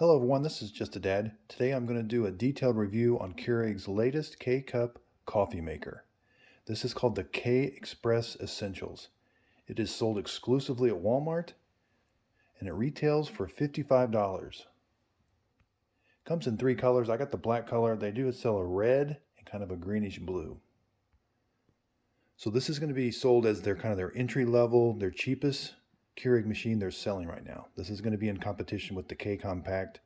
Hello everyone, this is Just a Dad. Today I'm going to do a detailed review on Keurig's latest K-Cup coffee maker. This is called the K-Express Essentials. It is sold exclusively at Walmart and it retails for $55. Comes in three colors. I got the black color. They do sell a red and kind of a greenish blue. So this is going to be sold as their entry level, their cheapest Keurig machine they're selling right now. This is going to be in competition with the K-Compact,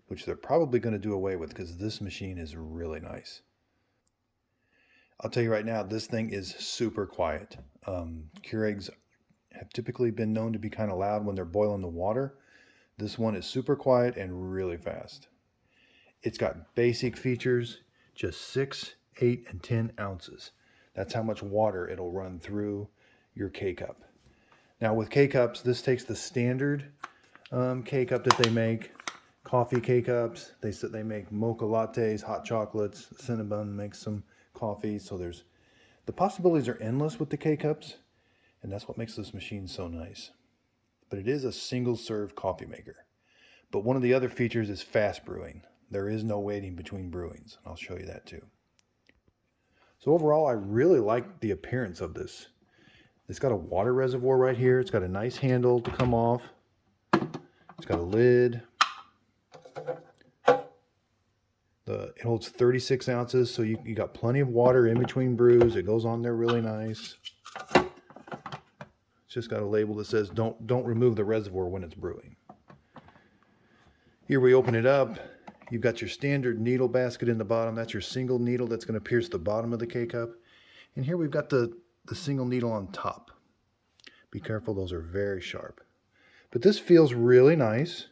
which they're probably going to do away with because this machine is really nice. I'll tell you right now, this thing is super quiet. Keurigs have typically been known to be kind of loud when they're boiling the water. This one is super quiet and really fast. It's got basic features, just 6, 8, and 10 ounces. That's how much water it'll run through your K-Cup. Now with K-Cups, this takes the standard K-Cup that they make. Coffee K-Cups, they make mocha lattes, hot chocolates. Cinnabon makes some coffee. So the possibilities are endless with the K-Cups, and that's what makes this machine so nice. But it is a single serve coffee maker. But one of the other features is fast brewing. There is no waiting between brewings. I'll show you that too. So overall, I really like the appearance of this. It's got a water reservoir right here. It's got a nice handle to come off. It's got a lid. It holds 36 ounces, so you got plenty of water in between brews. It goes on there really nice. It's just got a label that says don't remove the reservoir when it's brewing. Here we open it up. You've got your standard needle basket in the bottom. That's your single needle that's going to pierce the bottom of the K-Cup. And here we've got the single needle on top. Be careful, those are very sharp. But this feels really nice.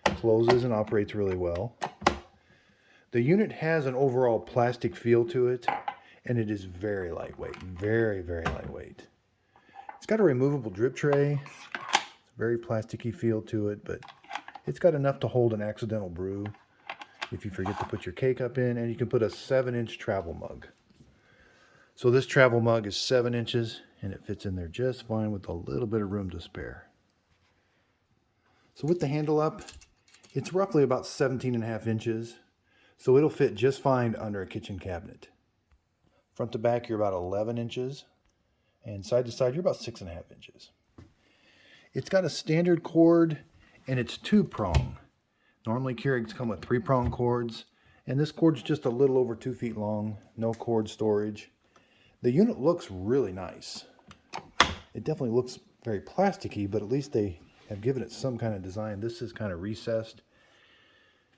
Closes and operates really well. The unit has an overall plastic feel to it, and it is very lightweight, very, very lightweight. It's got a removable drip tray. It's a very plasticky feel to it, but it's got enough to hold an accidental brew if you forget to put your K-Cup in, and you can put a 7-inch travel mug. So this travel mug is 7 inches, and it fits in there just fine with a little bit of room to spare. So with the handle up, it's roughly about 17.5 inches, so it'll fit just fine under a kitchen cabinet. Front to back, you're about 11 inches, and side to side, you're about 6.5 inches. It's got a standard cord, and it's 2-prong. Normally Keurigs come with 3-prong cords, and this cord's just a little over 2 feet long, no cord storage. The unit looks really nice. It definitely looks very plasticky, but at least they have given it some kind of design. This is kind of recessed,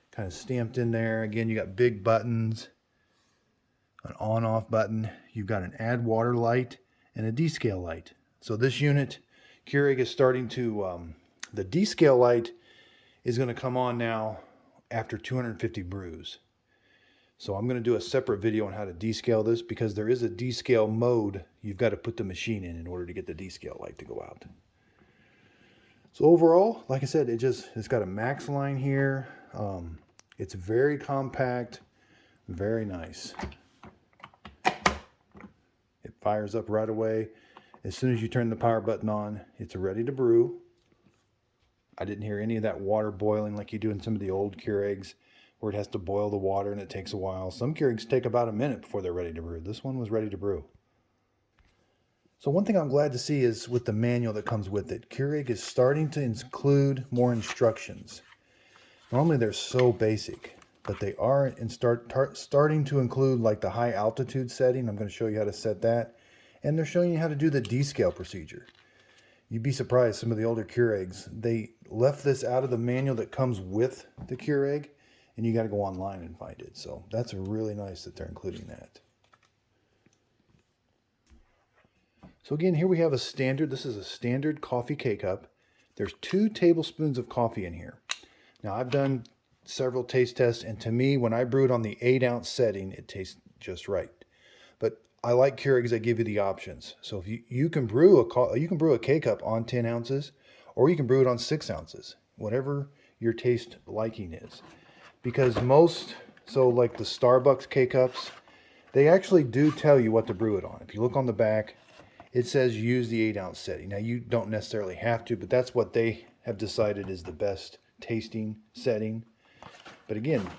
kind of stamped in there. Again, you got big buttons, an on-off button. You've got an add water light and a descale light. So this unit, Keurig is starting to, the descale light is going to come on now after 250 brews. So I'm going to do a separate video on how to descale this because there is a descale mode you've got to put the machine in order to get the descale light to go out. So overall, like I said, it's got a max line here. It's very compact, very nice. It fires up right away. As soon as you turn the power button on, it's ready to brew. I didn't hear any of that water boiling like you do in some of the old Keurigs where it has to boil the water and it takes a while. Some Keurigs take about a minute before they're ready to brew. This one was ready to brew. So one thing I'm glad to see is with the manual that comes with it, Keurig is starting to include more instructions. Normally they're so basic, but they are starting to include like the high altitude setting. I'm going to show you how to set that. And they're showing you how to do the descale procedure. You'd be surprised, some of the older Keurigs, they left this out of the manual that comes with the Keurig, and you got to go online and find it. So that's really nice that they're including that. So again, here we have this is a standard coffee K-Cup. There's 2 tablespoons of coffee in here. Now I've done several taste tests, and to me, when I brew it on the 8-ounce setting, it tastes just right. But I like Keurigs that give you the options. So if you can brew a K-Cup on 10 ounces, or you can brew it on 6 ounces, whatever your taste liking is. Because like the Starbucks K-Cups, they actually do tell you what to brew it on. If you look on the back, it says use the 8-ounce setting. Now you don't necessarily have to, but that's what they have decided is the best tasting setting. But again,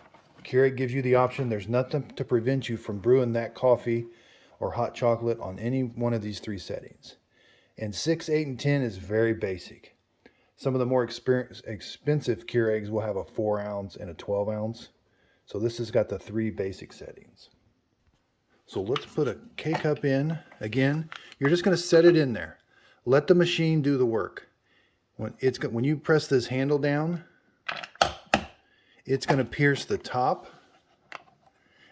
Keurig gives you the option. There's nothing to prevent you from brewing that coffee or hot chocolate on any one of these 3 settings. And 6, 8, and 10 is very basic. Some of the more expensive Keurigs will have a 4 ounce and a 12 ounce. So this has got the 3 basic settings. So let's put a K-Cup in. Again, you're just going to set it in there. Let the machine do the work. When you press this handle down, it's going to pierce the top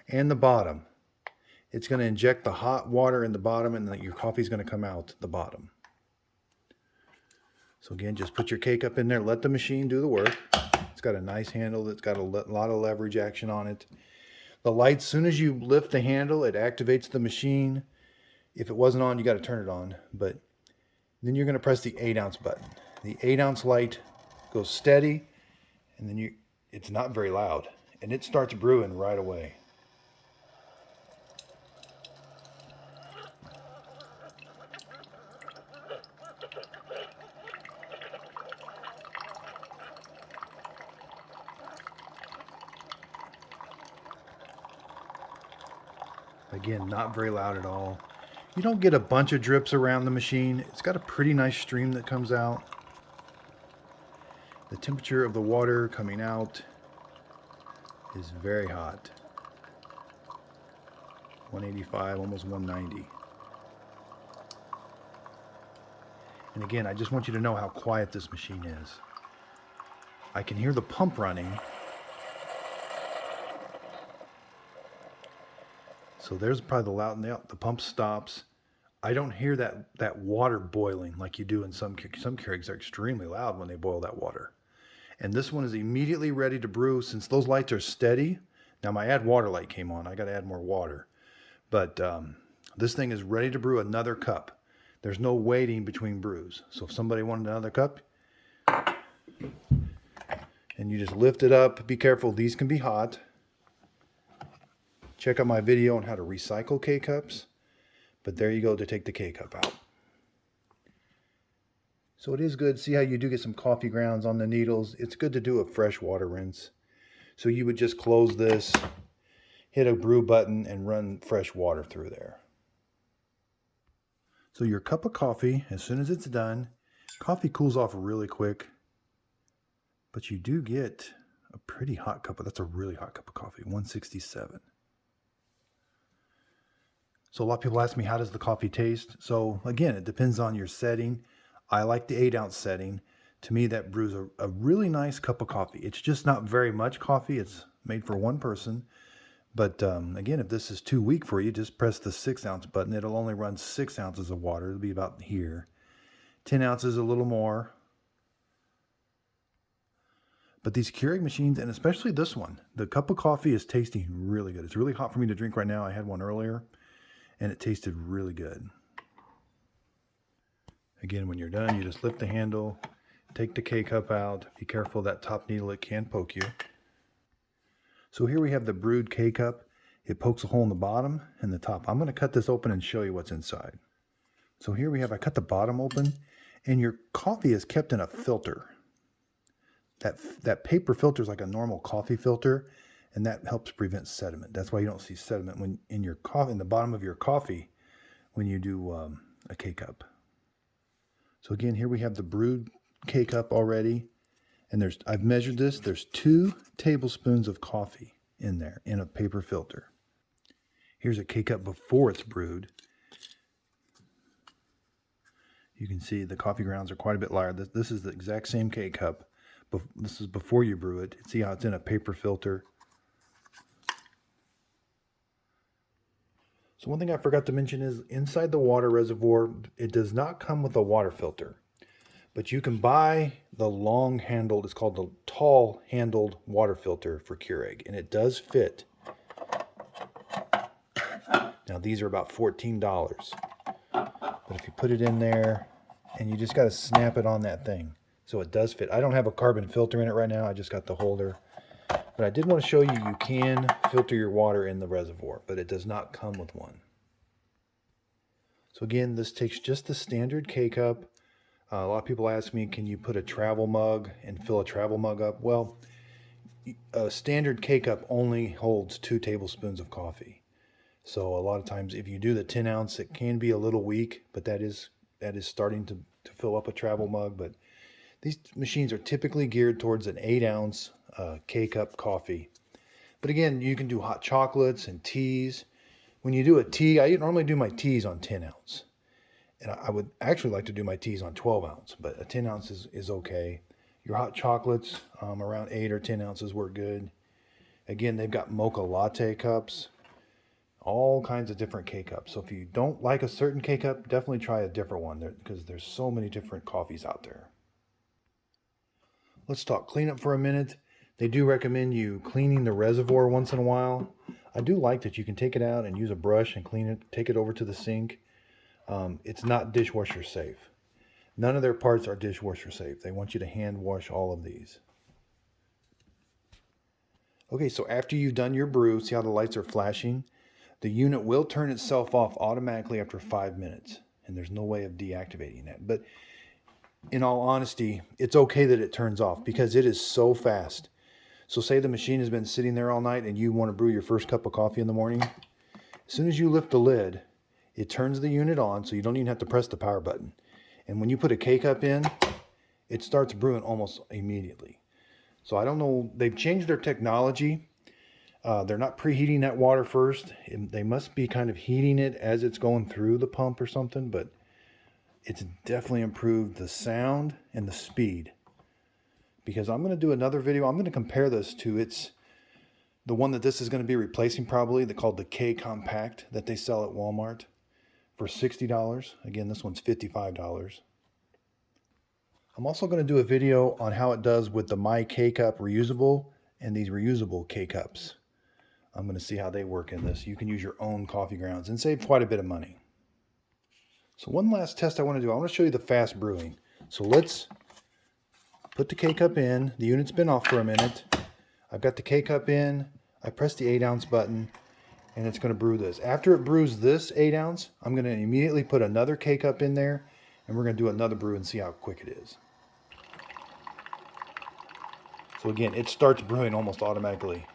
and the bottom. It's going to inject the hot water in the bottom, and then your coffee is going to come out the bottom. So again, just put your K-Cup in there. Let the machine do the work. It's got a nice handle that's got a lot of leverage action on it. The light, as soon as you lift the handle, it activates the machine. If it wasn't on, you got to turn it on. But then you're going to press the 8 ounce button. The 8 ounce light goes steady, and then it's not very loud, and it starts brewing right away. Again, not very loud at all. You don't get a bunch of drips around the machine. It's got a pretty nice stream that comes out. The temperature of the water coming out is very hot. 185, almost 190. And again, I just want you to know how quiet this machine is. I can hear the pump running. So there's probably the loud, the pump stops. I don't hear that water boiling like you do in some Keurigs are extremely loud when they boil that water. And this one is immediately ready to brew since those lights are steady. Now my add water light came on. I got to add more water. But this thing is ready to brew another cup. There's no waiting between brews. So if somebody wanted another cup, and you just lift it up, be careful, these can be hot. Check out my video on how to recycle K-Cups. But there you go to take the K-Cup out. So it is good. See how you do get some coffee grounds on the needles? It's good to do a fresh water rinse. So you would just close this, hit a brew button, and run fresh water through there. So your cup of coffee, as soon as it's done, coffee cools off really quick. But you do get a pretty hot cup. That's a really hot cup of coffee, 167. So a lot of people ask me, how does the coffee taste? So again, it depends on your setting. I like the 8 ounce setting. To me, that brews a really nice cup of coffee. It's just not very much coffee. It's made for one person. But again, if this is too weak for you, just press the 6 ounce button. It'll only run 6 ounces of water. It'll be about here. 10 ounces, a little more. But these Keurig machines, and especially this one, the cup of coffee is tasting really good. It's really hot for me to drink right now. I had one earlier, and it tasted really good. Again, when you're done, you just lift the handle, take the K-Cup out. Be careful, that top needle, it can poke you. So here we have the brewed K-Cup. It pokes a hole in the bottom and the top. I'm going to cut this open and show you what's inside. So here we have, I cut the bottom open, and your coffee is kept in a filter. That paper filter is like a normal coffee filter, and that helps prevent sediment. That's why you don't see sediment when in the bottom of your coffee when you do a K-Cup. So again, here we have the brewed K-Cup already, and I've measured this. There's 2 tablespoons of coffee in there in a paper filter. Here's a K-Cup before it's brewed. You can see the coffee grounds are quite a bit lighter. This is the exact same K-Cup. This is before you brew it. See how it's in a paper filter. So one thing I forgot to mention is inside the water reservoir, it does not come with a water filter. But you can buy the long handled, it's called the tall handled water filter for Keurig, and it does fit. Now these are about $14. But if you put it in there, and you just got to snap it on that thing. So it does fit. I don't have a carbon filter in it right now. I just got the holder. But I did want to show you can filter your water in the reservoir, but it does not come with one. So again, this takes just the standard K-Cup, A lot of people ask me, can you put a travel mug and fill a travel mug up? Well, a standard K-Cup only holds 2 tablespoons of coffee. So a lot of times if you do the 10 ounce, it can be a little weak, but that is starting to fill up a travel mug. But these machines are typically geared towards an 8 ounce K-Cup coffee. But again, you can do hot chocolates and teas. When you do a tea, I normally do my teas on 10 ounce. And I would actually like to do my teas on 12 ounce, but a 10 ounce is okay. Your hot chocolates, around 8 or 10 ounces work good. Again, they've got mocha latte cups, all kinds of different K-Cups. So if you don't like a certain K-Cup, definitely try a different one because there's so many different coffees out there. Let's talk cleanup for a minute. They do recommend you cleaning the reservoir once in a while. I do like that you can take it out and use a brush and clean it, take it over to the sink. It's not dishwasher safe. None of their parts are dishwasher safe. They want you to hand wash all of these. Okay, so after you've done your brew, see how the lights are flashing? The unit will turn itself off automatically after 5 minutes, and there's no way of deactivating that. But in all honesty, it's okay that it turns off because it is so fast. So say the machine has been sitting there all night and you want to brew your first cup of coffee in the morning. As soon as you lift the lid, it turns the unit on, so you don't even have to press the power button. And when you put a K-Cup in, it starts brewing almost immediately. So I don't know, they've changed their technology. They're not preheating that water first. They must be kind of heating it as it's going through the pump or something, but it's definitely improved the sound and the speed. Because I'm going to do another video. I'm going to compare this to the one that this is going to be replacing probably, called the K Compact that they sell at Walmart for $60. Again, this one's $55. I'm also going to do a video on how it does with the My K-Cup reusable and these reusable K-Cups. I'm going to see how they work in this. You can use your own coffee grounds and save quite a bit of money. So one last test I want to do. I want to show you the fast brewing. So let's put the K-Cup in. The unit's been off for a minute. I've got the K-Cup in. I press the 8 ounce button and it's going to brew this. After it brews this 8 ounce, I'm going to immediately put another K-Cup in there and we're going to do another brew and see how quick it is. So again, it starts brewing almost automatically.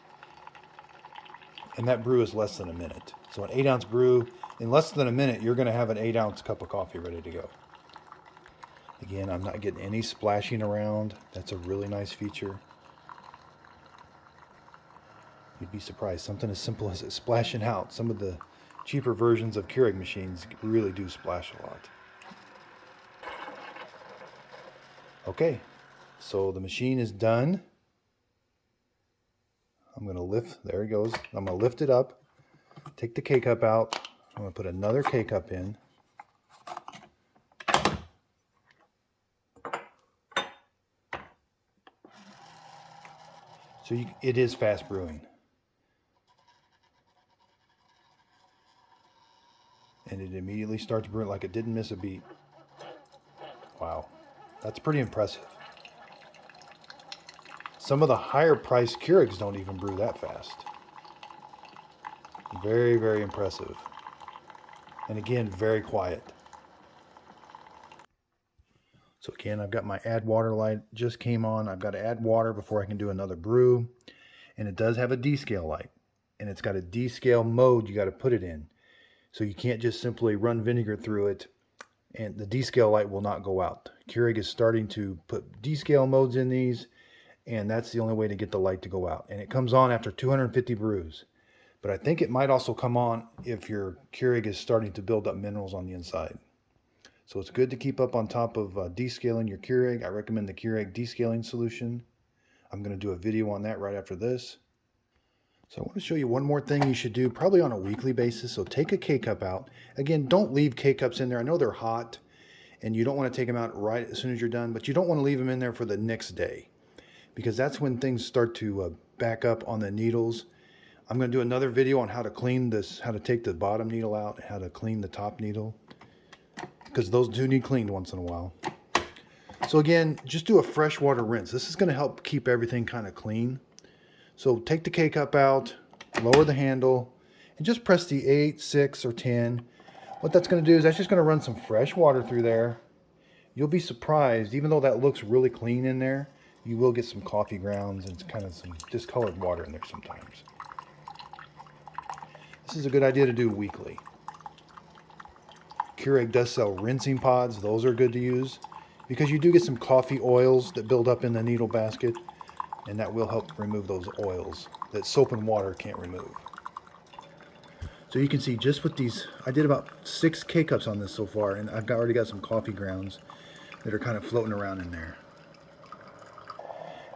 And that brew is less than a minute. So an 8 ounce brew, in less than a minute, you're going to have an 8 ounce cup of coffee ready to go. Again, I'm not getting any splashing around. That's a really nice feature. You'd be surprised. Something as simple as it splashing out. Some of the cheaper versions of Keurig machines really do splash a lot. Okay, so the machine is done. I'm going to lift, there it goes. I'm going to lift it up, take the K-Cup out. I'm going to put another K-Cup in. So it is fast brewing. And it immediately starts brewing like it didn't miss a beat. Wow, that's pretty impressive. Some of the higher priced Keurigs don't even brew that fast. Very, very impressive. And again, very quiet. So again, I've got my add water light just came on. I've got to add water before I can do another brew. And it does have a descale light. And it's got a descale mode you got to put it in. So you can't just simply run vinegar through it and the descale light will not go out. Keurig is starting to put descale modes in these, and that's the only way to get the light to go out. And it comes on after 250 brews. But I think it might also come on if your Keurig is starting to build up minerals on the inside. So it's good to keep up on top of descaling your Keurig. I recommend the Keurig descaling solution. I'm going to do a video on that right after this. So I want to show you one more thing you should do probably on a weekly basis. So take a K-Cup out. Again, don't leave K-Cups in there. I know they're hot and you don't want to take them out right as soon as you're done, but you don't want to leave them in there for the next day because that's when things start to back up on the needles. I'm going to do another video on how to clean this, how to take the bottom needle out, how to clean the top needle, because those do need cleaned once in a while. So again, just do a freshwater rinse. This is going to help keep everything kind of clean. So take the K-Cup out, lower the handle, and just press the 8, 6, or 10. What that's going to do is that's just going to run some fresh water through there. You'll be surprised, even though that looks really clean in there, you will get some coffee grounds and kind of some discolored water in there sometimes. This is a good idea to do weekly. Keurig does sell rinsing pods. Those are good to use because you do get some coffee oils that build up in the needle basket, and that will help remove those oils that soap and water can't remove. So you can see just with these, I did about 6 K-cups on this so far, and I've already got some coffee grounds that are kind of floating around in there.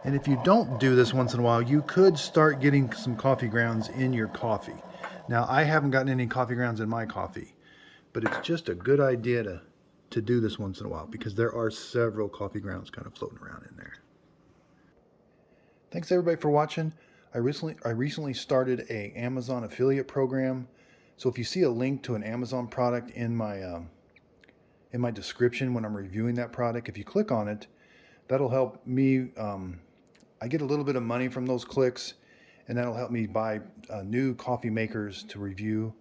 And if you don't do this once in a while, you could start getting some coffee grounds in your coffee. Now, I haven't gotten any coffee grounds in my coffee, but it's just a good idea to do this once in a while because there are several coffee grounds kind of floating around in there. Thanks everybody for watching. I recently started a Amazon affiliate program. So if you see a link to an Amazon product in my description when I'm reviewing that product, if you click on it, that'll help me. I get a little bit of money from those clicks, and that'll help me buy new coffee makers to review.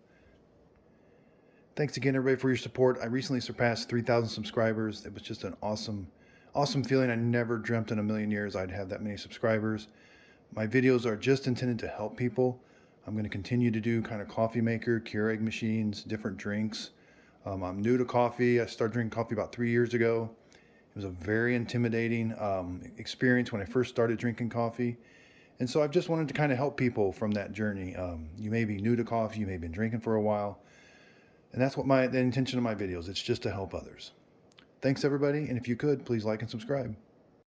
Thanks again, everybody, for your support. I recently surpassed 3,000 subscribers. It was just an awesome feeling. I never dreamt in a million years I'd have that many subscribers. My videos are just intended to help people. I'm going to continue to do kind of coffee maker, Keurig machines, different drinks. I'm new to coffee. I started drinking coffee about 3 years ago. It was a very intimidating experience when I first started drinking coffee. And so I've just wanted to kind of help people from that journey. You may be new to coffee, you may have been drinking for a while. And that's what the intention of my videos. It's just to help others. Thanks everybody. And if you could, please like and subscribe.